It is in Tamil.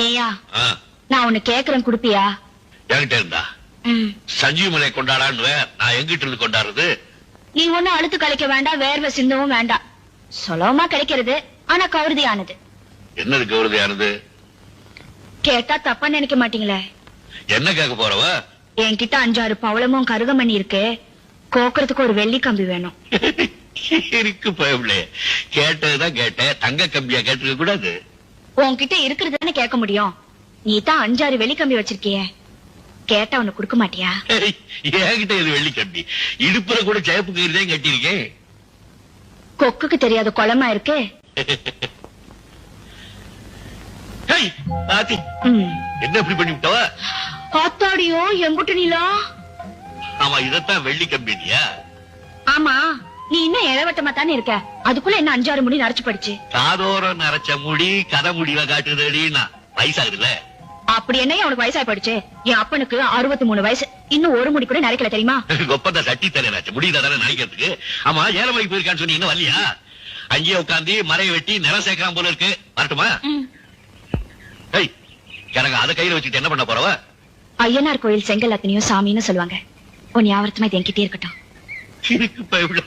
ஏயா நான் உன்னை கேக்குறேன் குடுப்பியா? என்கிட்ட இருந்தா சஞ்சீவ் மலை கொண்டாடான்னு நான் எங்கிட்ட இருந்து கொண்டாடுறது? நீ ஒண்ணு அழுத்து கழிக்க வேண்டாம், வேர்வை சிந்தவும் வேண்டாம். சுலபமா கிடைக்கிறது, ஆனா கவருதியானது. என்னது கவருதியானது? கேட்டா தப்பா நினைக்க மாட்டீங்களே? என்ன கேட்க போறவ? என்கிட்ட 5-6 பவளமும் கருகமணி இருக்கு, கோக்குறதுக்கு ஒரு வெள்ளி கம்பி வேணும். இருக்கு பயவில்லை, கேட்டதுதான் கேட்டேன், தங்க கம்பியா கேட்டுக்க கூடாது. உன்கிட்ட இருக்கிறதுன்னு கேட்க முடியும். நீ தான் 5-6 வெள்ளி கம்பி வச்சிருக்கிய, கேட்டா உனக்கு கொடுக்க மாட்டியா? என்கிட்ட இது வெள்ளி கம்பி, இடுப்புல கூட சேப்பு கயிறுதான் கட்டிருக்கேன். கொக்குக்கு தெரியாத குளமா இருக்கு. என்ன இப்படி பண்ணி விட்டவ? ஆத்தாடியோ எங்குட்டு நீலா? ஆமா, இதத்தான் வெள்ளி கம்பியா? ஆமா, நீ இன்னும் இளவட்டமா தானே இருக்க, அதுக்குள்ள என்ன 5-6 முடி நரைச்சு படிச்சு? காதோரம் நரைச்ச முடி கதை முடிவ காட்டுதடினா வயசாகுதுல்ல. அப்படி என்ன உனக்கு வயசாய் படிச்சு? என் அப்பனுக்கு 63 வயசு, இன்னும் ஒரு முடி கூட நரைக்கல தெரியுமா? கொப்பத சட்டி தலையாச்சு, முடியதானே நரைக்கிறதுக்கு. ஆமா, ஏலமலைக்கு போயிருக்கான்னு சொன்னி இன்னும் வரலையா? அங்கேயே உட்காந்து மறைய வெட்டி நிறம் சேர்க்கலாம் போல இருக்கு, வரட்டுமா? எனக்கு அதை கையில வச்சுட்டு என்ன பண்ண போறவ? ஐயனார் கோயில் செங்கல் அத்தனையும் சாமின்னு சொல்லுவாங்க, உன் ஞாபகமா இது என்கிட்டே இருக்கட்டும். இருக்கு பயப்பட.